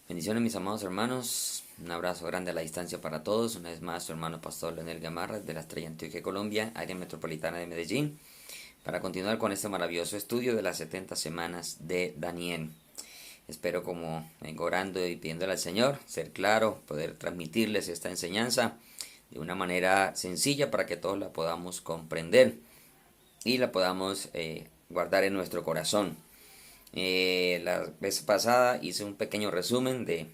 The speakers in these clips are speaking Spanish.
Bendiciones mis amados hermanos, un abrazo grande a la distancia para todos, una vez más su hermano Pastor Leonel Gamarra de la Estrella Antioquia, Colombia, área metropolitana de Medellín, para continuar con este maravilloso estudio de las 70 semanas de Daniel. Espero, como vengo orando y pidiéndole al Señor, ser claro, poder transmitirles esta enseñanza de una manera sencilla para que todos la podamos comprender y la podamos guardar en nuestro corazón. La vez pasada hice un pequeño resumen de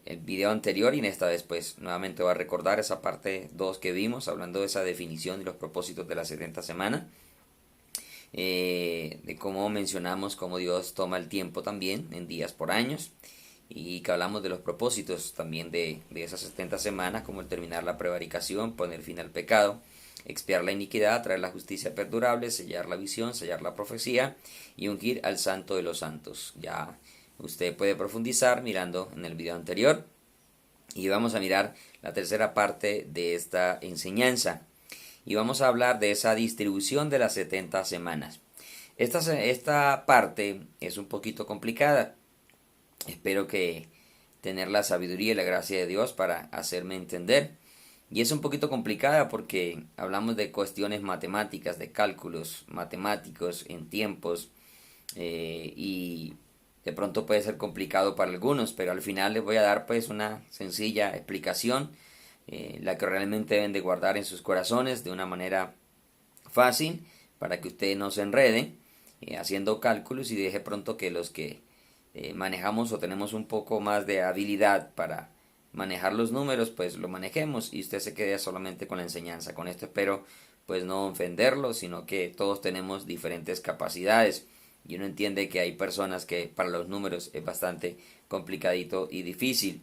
el video anterior y en esta vez pues nuevamente voy a recordar esa parte 2 que vimos hablando de esa definición y los propósitos de la 70 semana, de cómo mencionamos cómo Dios toma el tiempo también en días por años y que hablamos de los propósitos también de esas 70 semanas, como el terminar la prevaricación, poner fin al pecado, expiar la iniquidad, traer la justicia perdurable, sellar la visión, sellar la profecía y ungir al santo de los santos. Ya usted puede profundizar mirando en el video anterior y vamos a mirar la tercera parte de esta enseñanza y vamos a hablar de esa distribución de las 70 semanas. Esta parte es un poquito complicada. Espero que tener la sabiduría y la gracia de Dios para hacerme entender. Y es un poquito complicada porque hablamos de cuestiones matemáticas, de cálculos matemáticos en tiempos, y de pronto puede ser complicado para algunos, pero al final les voy a dar pues una sencilla explicación, la que realmente deben de guardar en sus corazones de una manera fácil para que usted no se enrede haciendo cálculos y deje pronto que los que manejamos o tenemos un poco más de habilidad para manejar los números, pues lo manejemos y usted se quede solamente con la enseñanza. Con esto espero pues no ofenderlo, sino que todos tenemos diferentes capacidades y uno entiende que hay personas que para los números es bastante complicadito y difícil,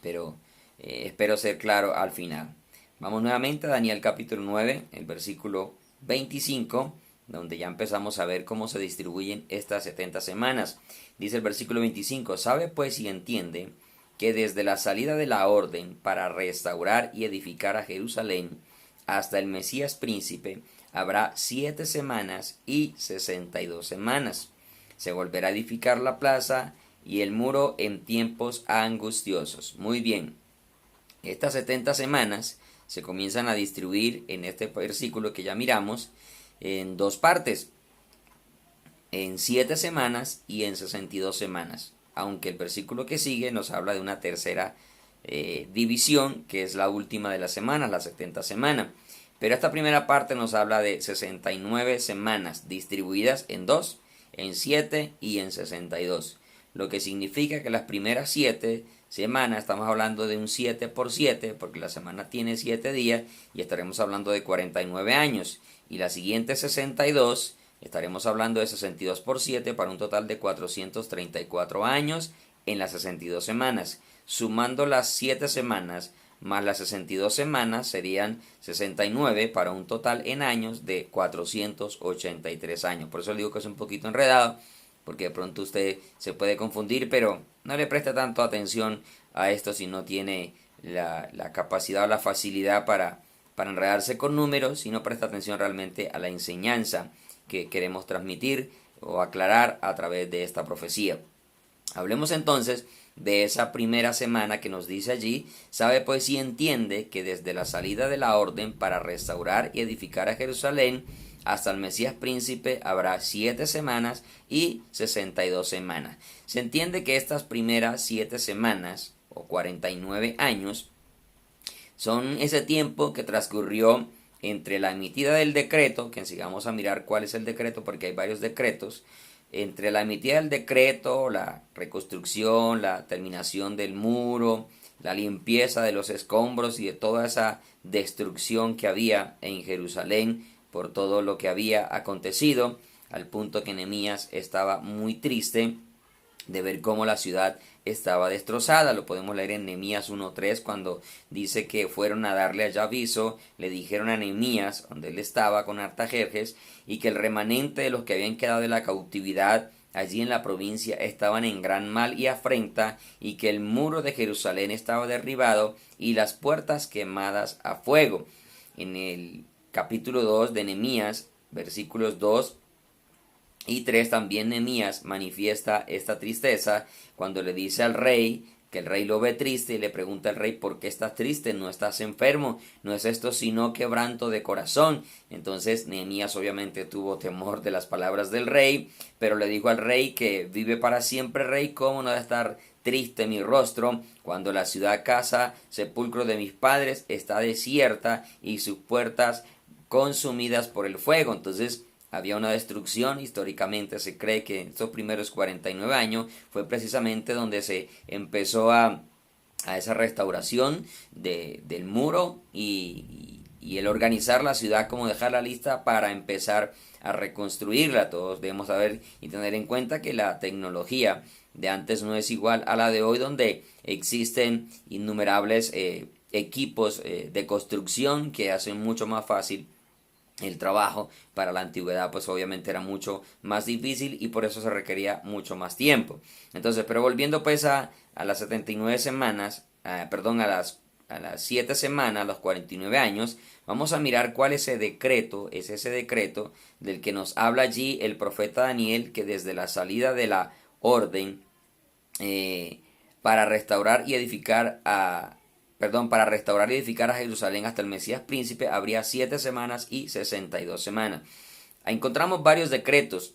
pero espero ser claro al final. Vamos nuevamente a Daniel capítulo 9, el versículo 25, donde ya empezamos a ver cómo se distribuyen estas 70 semanas. Dice el versículo 25, sabe pues y entiende que desde la salida de la orden para restaurar y edificar a Jerusalén hasta el Mesías príncipe habrá 7 semanas y 62 semanas. Se volverá a edificar la plaza y el muro en tiempos angustiosos. Muy bien, estas 70 semanas se comienzan a distribuir en este versículo que ya miramos en dos partes, en 7 semanas y en 62 semanas, aunque el versículo que sigue nos habla de una tercera división, que es la última de las semanas, la 70 semana. Pero esta primera parte nos habla de 69 semanas distribuidas en 2, en 7 y en 62. Lo que significa que las primeras 7 semanas, estamos hablando de un 7 por 7, porque la semana tiene 7 días y estaremos hablando de 49 años. Y la siguiente 62, estaremos hablando de 62 por 7 para un total de 434 años en las 62 semanas. Sumando las 7 semanas más las 62 semanas serían 69 para un total en años de 483 años. Por eso le digo que es un poquito enredado, porque de pronto usted se puede confundir, pero no le preste tanto atención a esto si no tiene la capacidad o la facilidad para enredarse con números y no presta atención realmente a la enseñanza que queremos transmitir o aclarar a través de esta profecía. Hablemos entonces de esa primera semana que nos dice allí, sabe pues y entiende que desde la salida de la orden para restaurar y edificar a Jerusalén hasta el Mesías príncipe habrá 7 semanas y 62 semanas. Se entiende que estas primeras 7 semanas o 49 años son ese tiempo que transcurrió entre la emitida del decreto, que sigamos a mirar cuál es el decreto porque hay varios decretos, entre la emitida del decreto, la reconstrucción, la terminación del muro, la limpieza de los escombros y de toda esa destrucción que había en Jerusalén por todo lo que había acontecido, al punto que Nehemías estaba muy triste de ver cómo la ciudad estaba destrozada. Lo podemos leer en Nehemías 1:3 cuando dice que fueron a darle allá aviso, le dijeron a Nehemías, donde él estaba con Artajerjes, y que el remanente de los que habían quedado de la cautividad allí en la provincia estaban en gran mal y afrenta, y que el muro de Jerusalén estaba derribado y las puertas quemadas a fuego. En el capítulo 2 de Nehemías, versículos 2 Y 3, también Nehemías manifiesta esta tristeza cuando le dice al rey que el rey lo ve triste y le pregunta al rey: ¿por qué estás triste? ¿No estás enfermo? ¿No es esto sino quebranto de corazón? Entonces Nehemías obviamente tuvo temor de las palabras del rey, pero le dijo al rey que vive para siempre rey, ¿cómo no debe estar triste mi rostro cuando la ciudad casa, sepulcro de mis padres, está desierta y sus puertas consumidas por el fuego? Entonces había una destrucción. Históricamente se cree que estos primeros 49 años fue precisamente donde se empezó a esa restauración del muro y el organizar la ciudad, como dejarla lista para empezar a reconstruirla. Todos debemos saber y tener en cuenta que la tecnología de antes no es igual a la de hoy, donde existen innumerables equipos de construcción que hacen mucho más fácil el trabajo. Para la antigüedad pues obviamente era mucho más difícil y por eso se requería mucho más tiempo. Entonces, pero volviendo pues a las 79 semanas, a las 7 semanas, los 49 años, vamos a mirar cuál es ese decreto del que nos habla allí el profeta Daniel, que desde la salida de la orden para restaurar y edificar a Jerusalén hasta el Mesías príncipe habría 7 semanas y 62 semanas. Encontramos varios decretos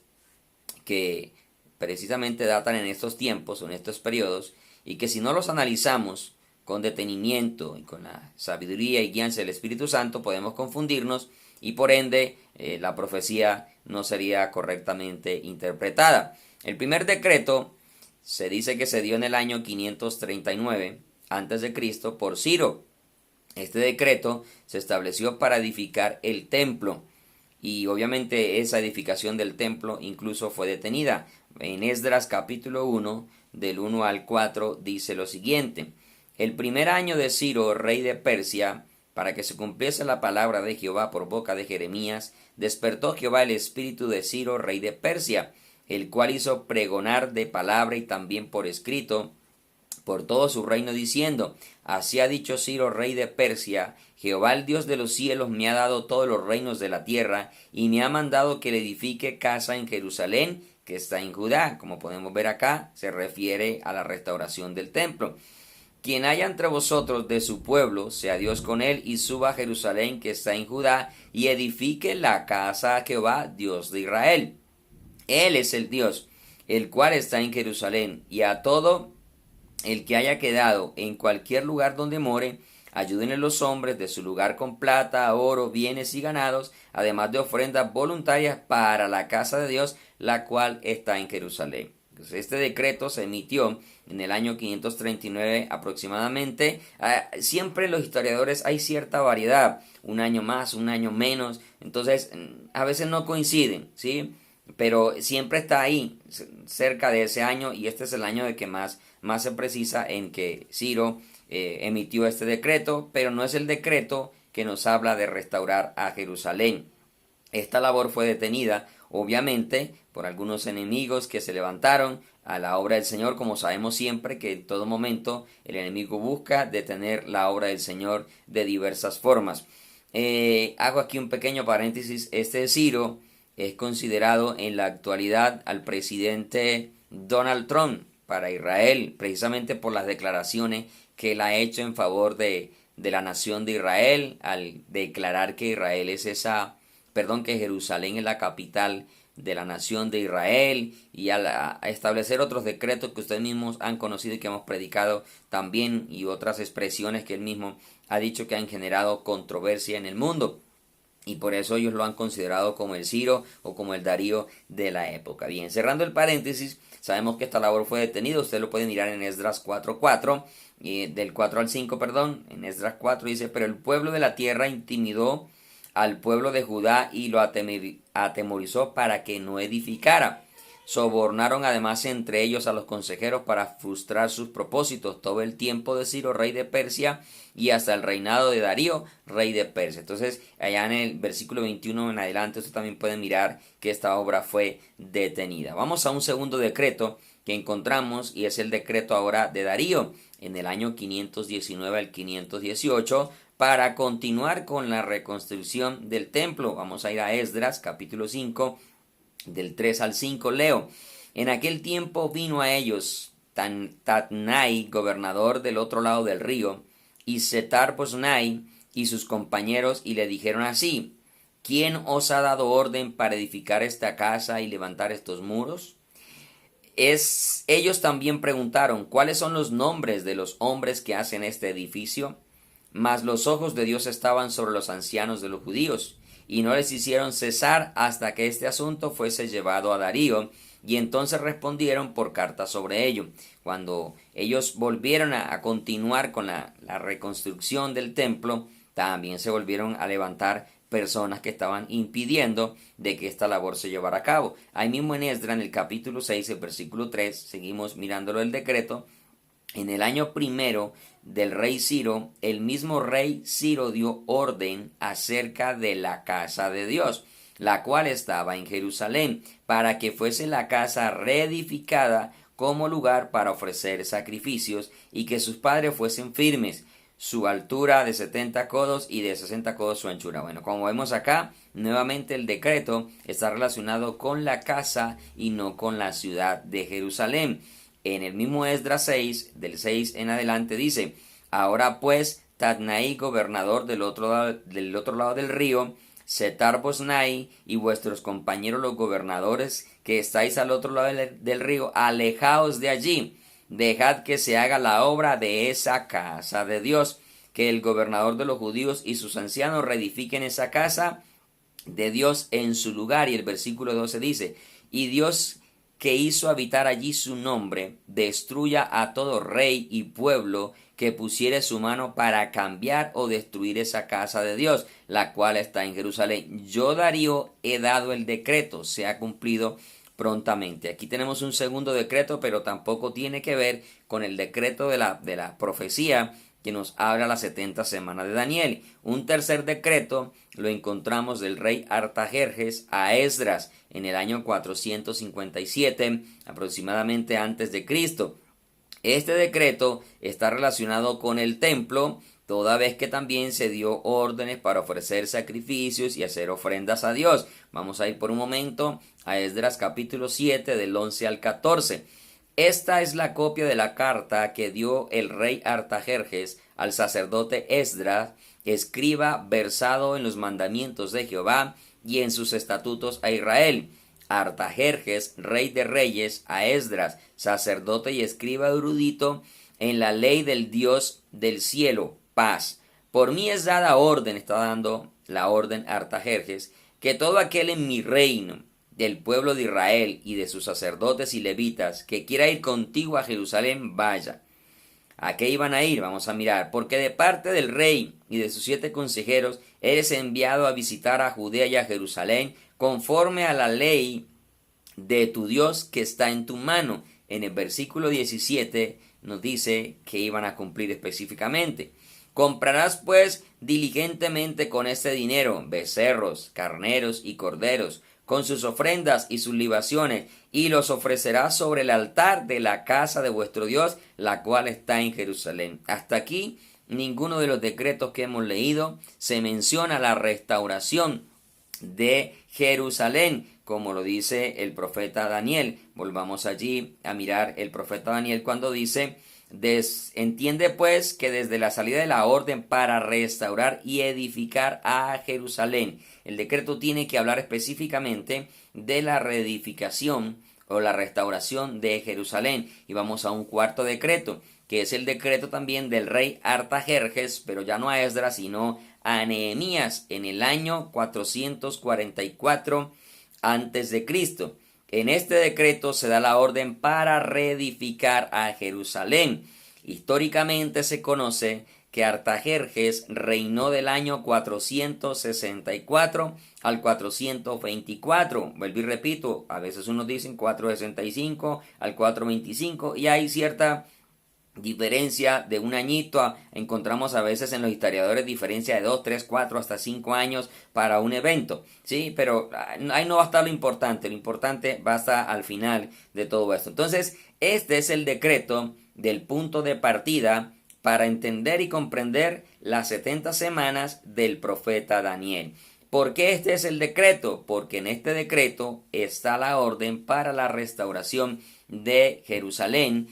que precisamente datan en estos tiempos, en estos periodos, y que si no los analizamos con detenimiento y con la sabiduría y guianza del Espíritu Santo, podemos confundirnos y por ende la profecía no sería correctamente interpretada. El primer decreto se dice que se dio en el año 539 antes de Cristo por Ciro. Este decreto se estableció para edificar el templo y obviamente esa edificación del templo incluso fue detenida. En Esdras capítulo 1 del 1 al 4 dice lo siguiente: el primer año de Ciro, rey de Persia, para que se cumpliese la palabra de Jehová por boca de Jeremías, despertó Jehová el espíritu de Ciro, rey de Persia, el cual hizo pregonar de palabra y también por escrito por todo su reino, diciendo: así ha dicho Ciro, rey de Persia: Jehová el Dios de los cielos me ha dado todos los reinos de la tierra, y me ha mandado que le edifique casa en Jerusalén, que está en Judá. Como podemos ver acá, se refiere a la restauración del templo. Quien haya entre vosotros de su pueblo, sea Dios con él, y suba a Jerusalén, que está en Judá, y edifique la casa a Jehová, Dios de Israel. Él es el Dios, el cual está en Jerusalén, y a todo el que haya quedado en cualquier lugar donde more, ayúdenle los hombres de su lugar con plata, oro, bienes y ganados, además de ofrendas voluntarias para la casa de Dios, la cual está en Jerusalén. Entonces, este decreto se emitió en el año 539 aproximadamente. Siempre en los historiadores hay cierta variedad, un año más, un año menos, entonces a veces no coinciden, ¿sí? Pero siempre está ahí, cerca de ese año, y este es el año de que más se precisa en que Ciro emitió este decreto, pero no es el decreto que nos habla de restaurar a Jerusalén. Esta labor fue detenida, obviamente, por algunos enemigos que se levantaron a la obra del Señor, como sabemos siempre que en todo momento el enemigo busca detener la obra del Señor de diversas formas. Hago aquí un pequeño paréntesis. Este Ciro es considerado en la actualidad al presidente Donald Trump para Israel, precisamente por las declaraciones que él ha hecho en favor de la nación de Israel, al declarar que que Jerusalén es la capital de la nación de Israel, y a establecer otros decretos que ustedes mismos han conocido y que hemos predicado también, y otras expresiones que él mismo ha dicho que han generado controversia en el mundo. Y por eso ellos lo han considerado como el Ciro o como el Darío de la época. Bien, cerrando el paréntesis, sabemos que esta labor fue detenida. Usted lo puede mirar en Esdras 4:4, del 4 al 5, perdón. En Esdras 4 dice: pero el pueblo de la tierra intimidó al pueblo de Judá y lo atemorizó para que no edificara. Sobornaron además entre ellos a los consejeros para frustrar sus propósitos todo el tiempo de Ciro, rey de Persia, y hasta el reinado de Darío, rey de Persia. Entonces, allá en el versículo 21 en adelante, usted también puede mirar que esta obra fue detenida. Vamos a un segundo decreto que encontramos, y es el decreto ahora de Darío, en el año 519 al 518, para continuar con la reconstrucción del templo. Vamos a ir a Esdras, capítulo 5, Del 3 al 5 leo. En aquel tiempo vino a ellos Tatnai, gobernador del otro lado del río, y Setar-Boznai y sus compañeros, y le dijeron así: ¿Quién os ha dado orden para edificar esta casa y levantar estos muros? Ellos también preguntaron: ¿cuáles son los nombres de los hombres que hacen este edificio? Mas los ojos de Dios estaban sobre los ancianos de los judíos, y no les hicieron cesar hasta que este asunto fuese llevado a Darío, y entonces respondieron por carta sobre ello. Cuando ellos volvieron a continuar con la reconstrucción del templo, también se volvieron a levantar personas que estaban impidiendo de que esta labor se llevara a cabo. Ahí mismo en Esdras, en el capítulo 6, el versículo 3, seguimos mirándolo el decreto. En el año primero del rey Ciro, el mismo rey Ciro dio orden acerca de la casa de Dios, la cual estaba en Jerusalén, para que fuese la casa reedificada como lugar para ofrecer sacrificios, y que sus padres fuesen firmes, su altura de 70 codos y de 60 codos su anchura. Bueno, como vemos acá, nuevamente el decreto está relacionado con la casa y no con la ciudad de Jerusalén. En el mismo Esdras 6, del 6 en adelante dice: ahora pues, Tatnai, gobernador del otro lado del río, Setar-Boznai y vuestros compañeros los gobernadores que estáis al otro lado del río, alejaos de allí. Dejad que se haga la obra de esa casa de Dios, que el gobernador de los judíos y sus ancianos reedifiquen esa casa de Dios en su lugar. Y el versículo 12 dice: y Dios, que hizo habitar allí su nombre, destruya a todo rey y pueblo que pusiere su mano para cambiar o destruir esa casa de Dios, la cual está en Jerusalén. Yo, Darío, he dado el decreto, se ha cumplido prontamente. Aquí tenemos un segundo decreto, pero tampoco tiene que ver con el decreto de la profecía que nos habla las 70 semanas de Daniel. Un tercer decreto lo encontramos del rey Artajerjes a Esdras en el año 457 aproximadamente antes de Cristo. Este decreto está relacionado con el templo, toda vez que también se dio órdenes para ofrecer sacrificios y hacer ofrendas a Dios. Vamos a ir por un momento a Esdras capítulo 7 del 11 al 14. Esta es la copia de la carta que dio el rey Artajerjes al sacerdote Esdras, escriba versado en los mandamientos de Jehová y en sus estatutos a Israel. Artajerjes, rey de reyes, a Esdras, sacerdote y escriba erudito, en la ley del Dios del cielo, paz. Por mí es dada orden, está dando la orden Artajerjes, que todo aquel en mi reino, del pueblo de Israel y de sus sacerdotes y levitas, que quiera ir contigo a Jerusalén, vaya. ¿A qué iban a ir? Vamos a mirar. Porque de parte del rey y de sus 7 consejeros, eres enviado a visitar a Judea y a Jerusalén, conforme a la ley de tu Dios que está en tu mano. En el versículo 17 nos dice que iban a cumplir específicamente. Comprarás pues diligentemente con este dinero becerros, carneros y corderos, con sus ofrendas y sus libaciones, y los ofrecerás sobre el altar de la casa de vuestro Dios, la cual está en Jerusalén. Hasta aquí, ninguno de los decretos que hemos leído se menciona la restauración de Jerusalén, como lo dice el profeta Daniel. Volvamos allí a mirar el profeta Daniel cuando dice: entiende pues que desde la salida de la orden para restaurar y edificar a Jerusalén, el decreto tiene que hablar específicamente de la reedificación o la restauración de Jerusalén. Y vamos a un cuarto decreto, que es el decreto también del rey Artajerjes, pero ya no a Esdras, sino a Nehemías en el año 444 antes de Cristo. En este decreto se da la orden para reedificar a Jerusalén. Históricamente se conoce que Artajerjes reinó del año 464 al 424. Vuelvo y repito, a veces unos dicen 465 al 425 y hay cierta diferencia de un añito. Encontramos a veces en los historiadores diferencia de 2, 3, 4 hasta 5 años para un evento, ¿sí? Pero ahí no va a estar lo importante va a estar al final de todo esto. Entonces, este es el decreto del punto de partida para entender y comprender las 70 semanas del profeta Daniel. ¿Por qué este es el decreto? Porque en este decreto está la orden para la restauración de Jerusalén.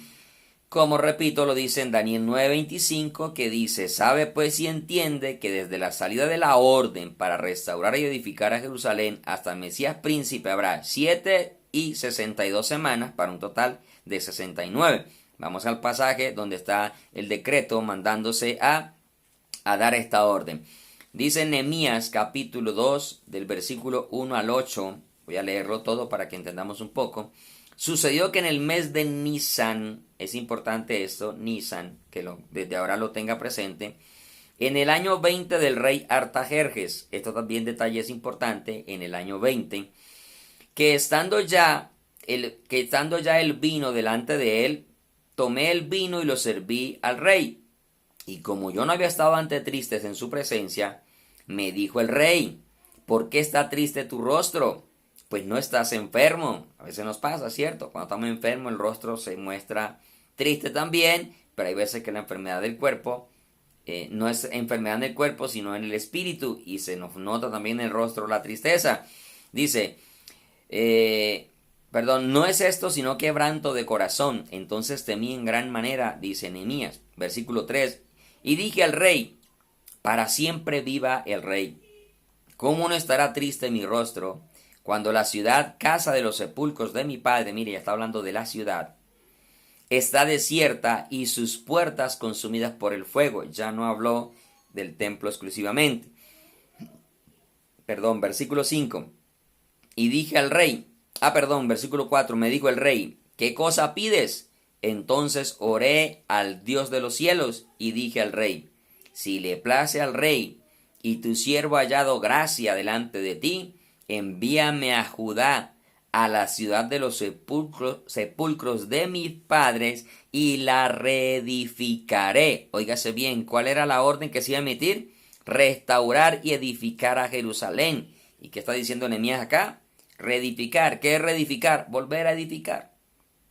Como repito, lo dice en Daniel 9:25, que dice: sabe pues y entiende que desde la salida de la orden para restaurar y edificar a Jerusalén hasta el Mesías príncipe habrá 7 y 62 semanas, para un total de 69. Vamos al pasaje donde está el decreto mandándose a dar esta orden. Dice Nehemías capítulo 2 del versículo 1 al 8. Voy a leerlo todo para que entendamos un poco. Sucedió que en el mes de Nisan, es importante esto, Nisan, que desde ahora lo tenga presente, en el año 20 del rey Artajerjes, esto también detalle es importante, en el año 20, que estando ya el vino delante de él, tomé el vino y lo serví al rey. Y como yo no había estado ante tristes en su presencia, me dijo el rey: ¿por qué está triste tu rostro? Pues no estás enfermo. A veces nos pasa, ¿cierto? Cuando estamos enfermos el rostro se muestra triste también, pero hay veces que la enfermedad del cuerpo no es enfermedad en el cuerpo, sino en el espíritu, y se nos nota también en el rostro la tristeza. Dice, no es esto sino quebranto de corazón. Entonces temí en gran manera, dice Nehemías. Versículo 3. Y dije al rey: para siempre viva el rey. ¿Cómo no estará triste mi rostro cuando la ciudad, casa de los sepulcros de mi padre, mire, ya está hablando de la ciudad, está desierta y sus puertas consumidas por el fuego? Ya no habló del templo exclusivamente. Versículo 5. Y dije al rey, versículo 4, me dijo el rey: ¿qué cosa pides? Entonces oré al Dios de los cielos y dije al rey: si le place al rey y tu siervo ha hallado gracia delante de ti, envíame a Judá, a la ciudad de los sepulcros de mis padres, y la reedificaré. Óigase bien, ¿cuál era la orden que se iba a emitir? Restaurar y edificar a Jerusalén. ¿Y qué está diciendo Nehemías acá? Reedificar. ¿Qué es reedificar? Volver a edificar.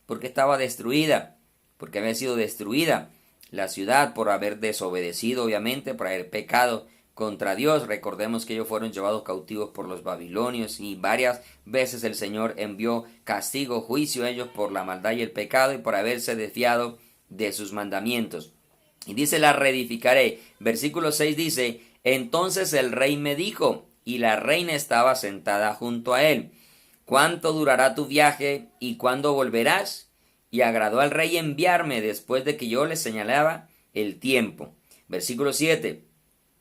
Porque estaba destruida, porque había sido destruida la ciudad por haber desobedecido, obviamente, por haber pecado contra Dios. Recordemos que ellos fueron llevados cautivos por los babilonios y varias veces el Señor envió castigo, juicio a ellos por la maldad y el pecado y por haberse desviado de sus mandamientos. Y dice: la reedificaré. Versículo 6 dice: entonces el rey me dijo, y la reina estaba sentada junto a él: ¿cuánto durará tu viaje y cuándo volverás? Y agradó al rey enviarme después de que yo le señalaba el tiempo. Versículo 7.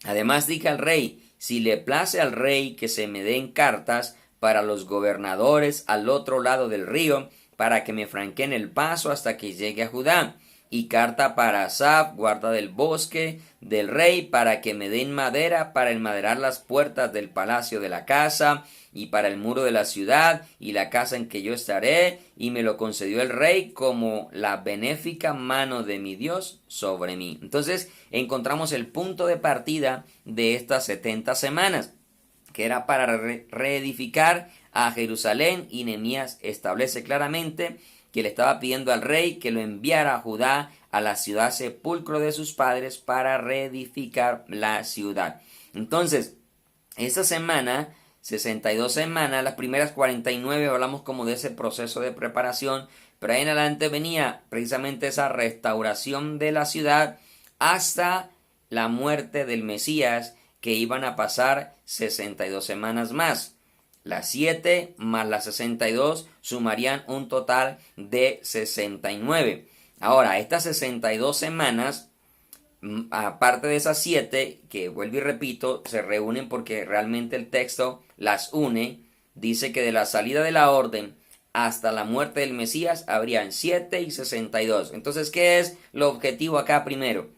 Además dije al rey: si le place al rey que se me den cartas para los gobernadores al otro lado del río, para que me franqueen el paso hasta que llegue a Judá. Y carta para Asaf, guarda del bosque del rey, para que me den madera para enmaderar las puertas del palacio de la casa, y para el muro de la ciudad, y la casa en que yo estaré. Y me lo concedió el rey como la benéfica mano de mi Dios sobre mí. Entonces encontramos el punto de partida de estas 70 semanas, que era para reedificar a Jerusalén, y Nehemías establece claramente que le estaba pidiendo al rey que lo enviara a Judá, a la ciudad sepulcro de sus padres, para reedificar la ciudad. Entonces, esta semana, 62 semanas, las primeras 49 hablamos como de ese proceso de preparación, pero ahí en adelante venía precisamente esa restauración de la ciudad hasta la muerte del Mesías, que iban a pasar 62 semanas más. Las 7 más las 62 sumarían un total de 69. Ahora, estas 62 semanas, aparte de esas 7, que vuelvo y repito, se reúnen porque realmente el texto las une. Dice que de la salida de la orden hasta la muerte del Mesías habrían 7 y 62. Entonces, ¿qué es lo objetivo acá primero?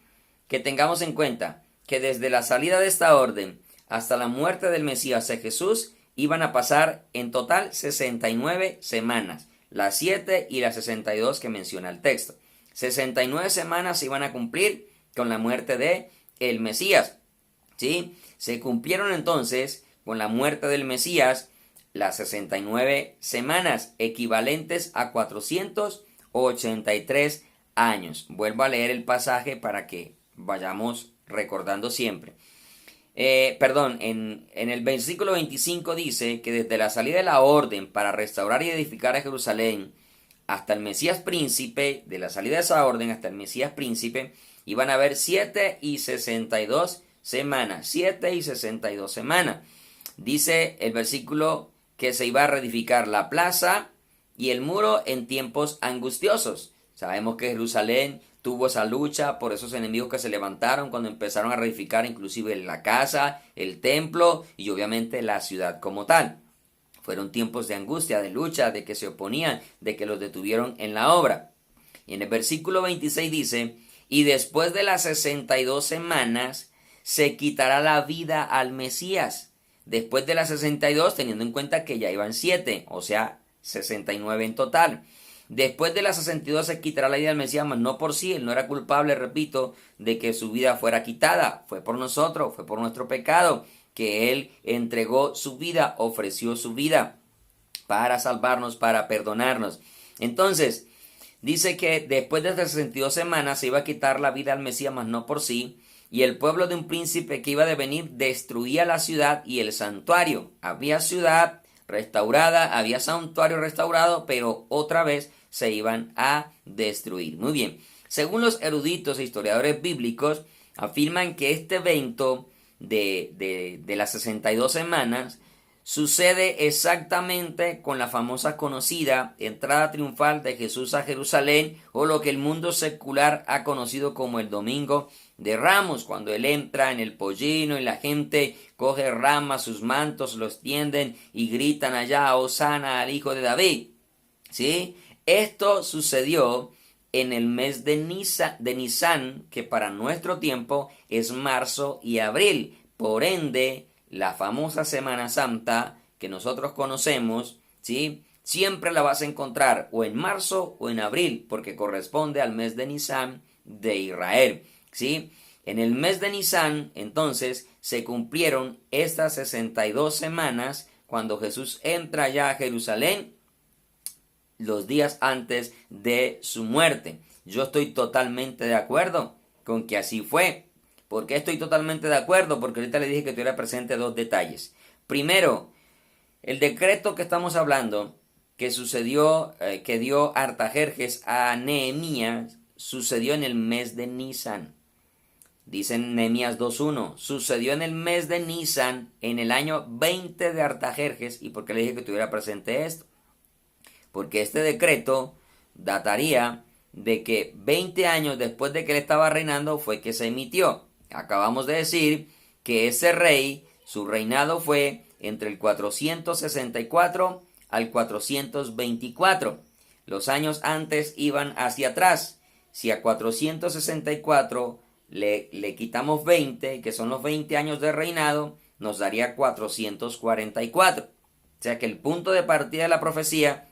Que tengamos en cuenta que desde la salida de esta orden hasta la muerte del Mesías de Jesús, iban a pasar en total 69 semanas, las 7 y las 62 que menciona el texto. 69 semanas se iban a cumplir con la muerte de el Mesías, ¿sí? Se cumplieron entonces con la muerte del Mesías las 69 semanas, equivalentes a 483 años. Vuelvo a leer el pasaje para que vayamos recordando siempre. En el versículo 25 dice que desde la salida de la orden para restaurar y edificar a Jerusalén hasta el Mesías príncipe, de la salida de esa orden hasta el Mesías príncipe, iban a haber 7 y 62 semanas. 7 y 62 semanas. Dice el versículo que se iba a reedificar la plaza y el muro en tiempos angustiosos. Sabemos que Jerusalén tuvo esa lucha por esos enemigos que se levantaron cuando empezaron a reedificar inclusive la casa, el templo y obviamente la ciudad como tal. Fueron tiempos de angustia, de lucha, de que se oponían, de que los detuvieron en la obra. Y en el versículo 26 dice, y después de las 62 semanas se quitará la vida al Mesías. Después de las 62, teniendo en cuenta que ya iban 7, o sea, 69 en total. Después de las 62 se quitará la vida del Mesías, mas no por sí. Él no era culpable, repito, de que su vida fuera quitada. Fue por nosotros, fue por nuestro pecado, que Él entregó su vida, ofreció su vida para salvarnos, para perdonarnos. Entonces, dice que después de las 62 semanas se iba a quitar la vida al Mesías, mas no por sí. Y el pueblo de un príncipe que iba a devenir destruía la ciudad y el santuario. Había ciudad restaurada, había santuario restaurado, pero otra vez se iban a destruir. Muy bien. Según los eruditos e historiadores bíblicos, afirman que este evento de las 62 semanas sucede exactamente con la famosa conocida entrada triunfal de Jesús a Jerusalén, o lo que el mundo secular ha conocido como el Domingo de Ramos, cuando Él entra en el pollino y la gente coge ramas, sus mantos, los tienden y gritan allá, Hosana al Hijo de David. ¿Sí? Esto sucedió en el mes de Nisan, que para nuestro tiempo es marzo y abril. Por ende, la famosa Semana Santa que nosotros conocemos, ¿sí?, siempre la vas a encontrar o en marzo o en abril, porque corresponde al mes de Nisan de Israel, ¿sí? En el mes de Nisan, entonces, se cumplieron estas 62 semanas cuando Jesús entra ya a Jerusalén los días antes de su muerte. Yo estoy totalmente de acuerdo con que así fue. ¿Por qué estoy totalmente de acuerdo? Porque ahorita le dije que tuviera presente dos detalles. Primero, el decreto que estamos hablando, que sucedió, que dio Artajerjes a Nehemías, sucedió en el mes de Nisan. Dice en Nehemías 2.1, sucedió en el mes de Nisan, en el año 20 de Artajerjes. ¿Y por qué le dije que tuviera presente esto? Porque este decreto dataría de que 20 años después de que él estaba reinando fue que se emitió. Acabamos de decir que ese rey, su reinado fue entre el 464 al 424. Los años antes iban hacia atrás. Si a 464 le quitamos 20, que son los 20 años de reinado, nos daría 444. O sea que el punto de partida de la profecía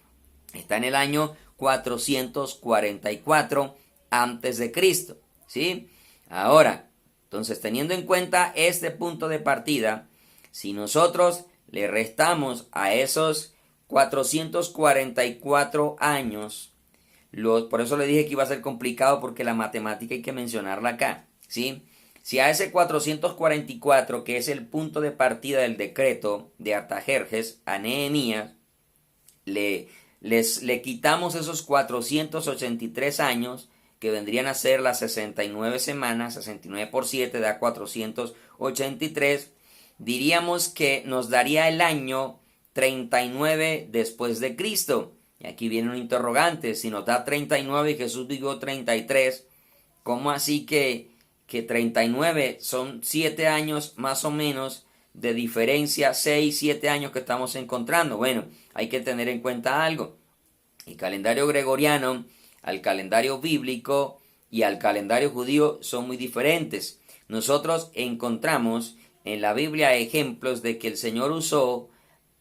está en el año 444 antes de Cristo, ¿sí? Ahora, entonces, teniendo en cuenta este punto de partida, si nosotros le restamos a esos 444 años, por eso le dije que iba a ser complicado, porque la matemática hay que mencionarla acá, ¿sí? Si a ese 444, que es el punto de partida del decreto de Artajerjes a Nehemías, le quitamos esos 483 años, que vendrían a ser las 69 semanas, 69 por 7 da 483, diríamos que nos daría el año 39 después de Cristo. Y aquí viene un interrogante: si nos da 39 y Jesús vivió 33, ¿cómo así que 39 son 7 años más o menos de diferencia, 6, 7 años que estamos encontrando? Bueno, hay que tener en cuenta algo. El calendario gregoriano al calendario bíblico y al calendario judío son muy diferentes. Nosotros encontramos en la Biblia ejemplos de que el Señor usó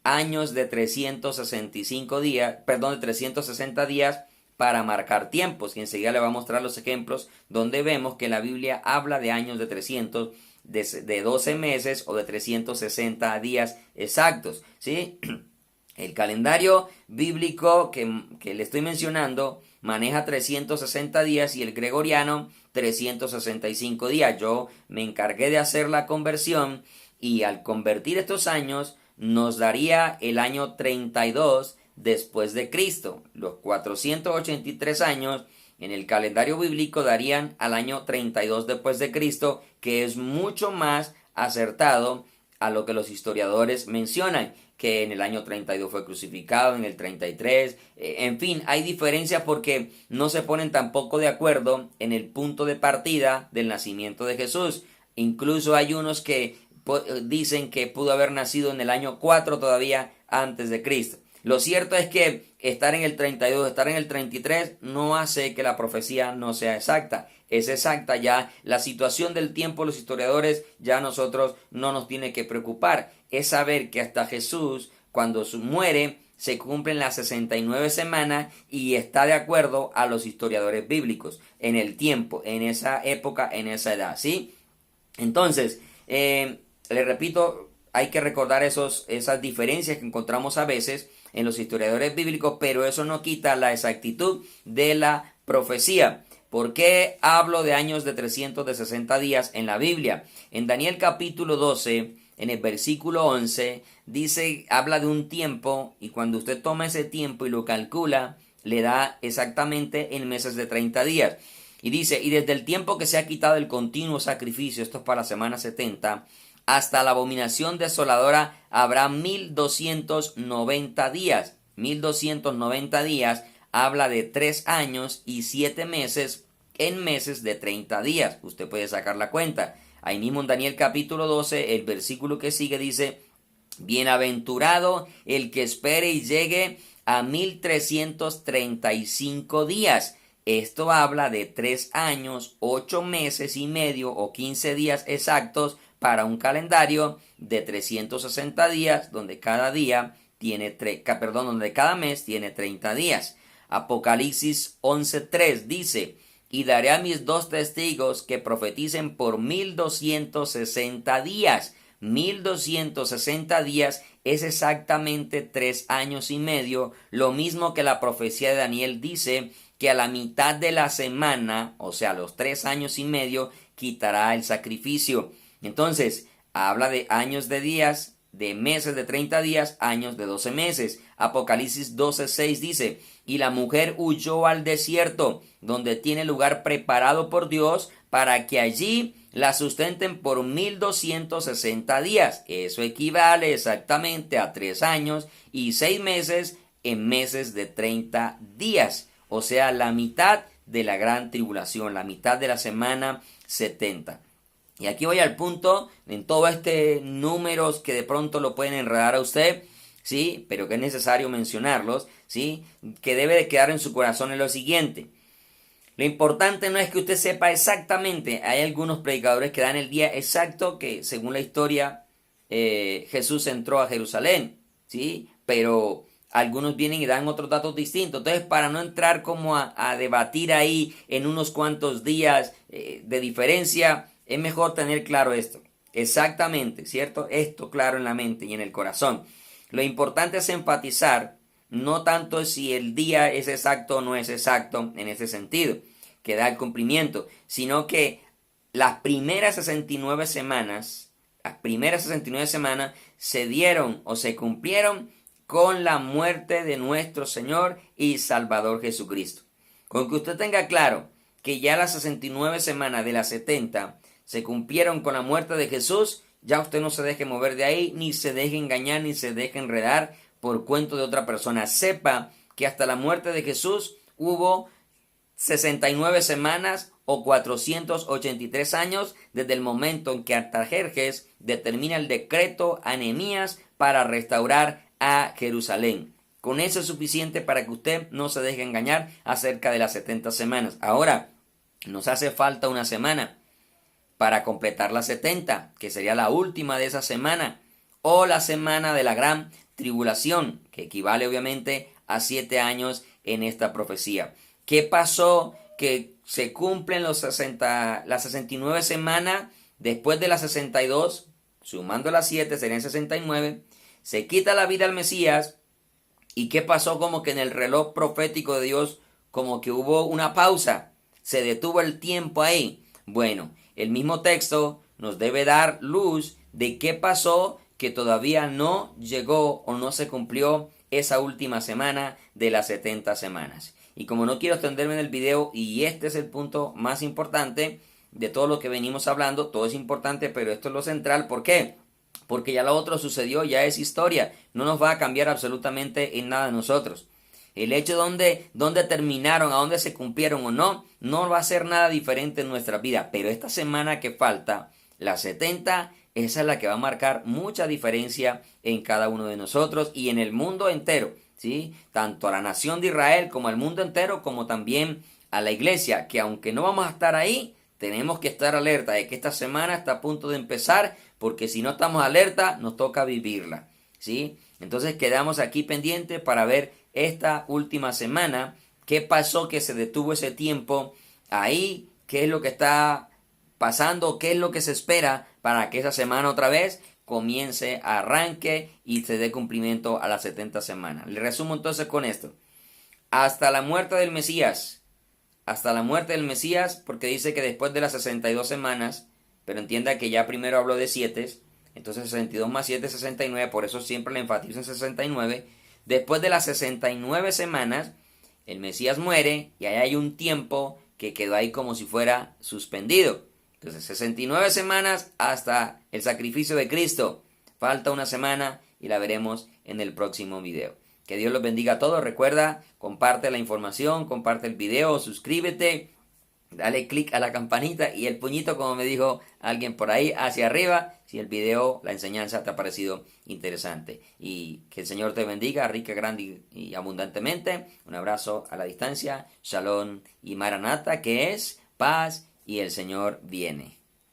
años de 365 días, de 360 días para marcar tiempos, y enseguida le va a mostrar los ejemplos donde vemos que la Biblia habla de años de 300, de 12 meses o de 360 días exactos, ¿sí? El calendario bíblico que le estoy mencionando maneja 360 días y el gregoriano 365 días. Yo me encargué de hacer la conversión y al convertir estos años nos daría el año 32 después de Cristo. Los 483 años en el calendario bíblico darían al año 32 después de Cristo, que es mucho más acertado a lo que los historiadores mencionan, que en el año 32 fue crucificado, en el 33, en fin, hay diferencias porque no se ponen tampoco de acuerdo en el punto de partida del nacimiento de Jesús. Incluso hay unos que dicen que pudo haber nacido en el año 4 todavía antes de Cristo. Lo cierto es que estar en el 32, estar en el 33 no hace que la profecía no sea exacta. Es exacta ya. La situación del tiempo, los historiadores, ya a nosotros no nos tiene que preocupar. Es saber que hasta Jesús, cuando muere, se cumplen las 69 semanas y está de acuerdo a los historiadores bíblicos en el tiempo, en esa época, en esa edad, ¿sí? Entonces, le repito, hay que recordar esas diferencias que encontramos a veces en los historiadores bíblicos, pero eso no quita la exactitud de la profecía. ¿Por qué hablo de años de 360 días en la Biblia? En Daniel capítulo 12, en el versículo 11, habla de un tiempo, y cuando usted toma ese tiempo y lo calcula, le da exactamente en meses de 30 días. Y dice, y desde el tiempo que se ha quitado el continuo sacrificio, esto es para la semana 70, hasta la abominación desoladora habrá 1290 días. 1290 días habla de 3 años y 7 meses en meses de 30 días. Usted puede sacar la cuenta. Ahí mismo en Daniel capítulo 12, el versículo que sigue dice, bienaventurado el que espere y llegue a 1335 días. Esto habla de 3 años, 8 meses y medio o 15 días exactos para un calendario de 360 días, donde cada mes tiene 30 días. Apocalipsis 11:3 dice, y daré a mis 2 testigos que profeticen por 1260 días. 1260 días es exactamente 3 años y medio, lo mismo que la profecía de Daniel dice que a la mitad de la semana, o sea, los 3 años y medio, quitará el sacrificio. Entonces, habla de años de días, de meses de 30 días, años de 12 meses. Apocalipsis 12:6 dice, y la mujer huyó al desierto, donde tiene lugar preparado por Dios, para que allí la sustenten por 1260 días. Eso equivale exactamente a 3 años y 6 meses en meses de 30 días. O sea, la mitad de la gran tribulación, la mitad de la semana 70. Y aquí voy al punto, en todo este números que de pronto lo pueden enredar a usted, ¿sí? Pero que es necesario mencionarlos, ¿sí? Que debe de quedar en su corazón es lo siguiente. Lo importante no es que usted sepa exactamente, hay algunos predicadores que dan el día exacto que según la historia Jesús entró a Jerusalén, ¿sí? Pero algunos vienen y dan otros datos distintos. Entonces, para no entrar como a debatir ahí en unos cuantos días de diferencia, es mejor tener claro esto. Exactamente, ¿cierto? Esto claro en la mente y en el corazón. Lo importante es enfatizar, no tanto si el día es exacto o no es exacto en ese sentido, que da el cumplimiento, sino que las primeras 69 semanas se dieron o se cumplieron con la muerte de nuestro Señor y Salvador Jesucristo. Con que usted tenga claro que ya las 69 semanas de las 70 se cumplieron con la muerte de Jesús, ya usted no se deje mover de ahí, ni se deje engañar, ni se deje enredar por cuento de otra persona. Sepa que hasta la muerte de Jesús hubo 69 semanas o 483 años desde el momento en que Artajerjes determina el decreto a Nehemías para restaurar a Jerusalén. Con eso es suficiente para que usted no se deje engañar acerca de las 70 semanas. Ahora, nos hace falta una semana para completar las 70, que sería la última de esa semana, o la semana de la gran tribulación, que equivale obviamente a 7 años en esta profecía. ¿Qué pasó? Que se cumplen las 69 semanas después de las 62, sumando las 7 serían 69, se quita la vida al Mesías. ¿Y qué pasó? Como que en el reloj profético de Dios como que hubo una pausa, se detuvo el tiempo ahí. Bueno, el mismo texto nos debe dar luz de qué pasó que todavía no llegó o no se cumplió esa última semana de las 70 semanas. Y como no quiero extenderme en el video, y este es el punto más importante de todo lo que venimos hablando, todo es importante, pero esto es lo central. ¿Por qué? Porque ya lo otro sucedió, ya es historia, no nos va a cambiar absolutamente en nada a nosotros. El hecho de dónde terminaron, a dónde se cumplieron o no, no va a ser nada diferente en nuestra vida. Pero esta semana que falta, la 70, esa es la que va a marcar mucha diferencia en cada uno de nosotros y en el mundo entero, ¿sí? Tanto a la nación de Israel como al mundo entero, como también a la iglesia, que aunque no vamos a estar ahí, tenemos que estar alerta de que esta semana está a punto de empezar, porque si no estamos alerta, nos toca vivirla, ¿sí? Entonces quedamos aquí pendientes para ver esta última semana, qué pasó que se detuvo ese tiempo ahí, qué es lo que está pasando, qué es lo que se espera para que esa semana otra vez comience, arranque y se dé cumplimiento a las 70 semanas. Le resumo entonces con esto. Hasta la muerte del Mesías, hasta la muerte del Mesías, porque dice que después de las 62 semanas, pero entienda que ya primero habló de 7, entonces 62 más 7 es 69, por eso siempre le enfatizo en 69. Después de las 69 semanas, el Mesías muere y ahí hay un tiempo que quedó ahí como si fuera suspendido. Entonces 69 semanas hasta el sacrificio de Cristo. Falta una semana y la veremos en el próximo video. Que Dios los bendiga a todos. Recuerda, comparte la información, comparte el video, suscríbete, dale click a la campanita y el puñito, como me dijo alguien por ahí, hacia arriba, si el video, la enseñanza te ha parecido interesante. Y que el Señor te bendiga rica, grande y abundantemente. Un abrazo a la distancia. Shalom y Maranata, que es paz y el Señor viene.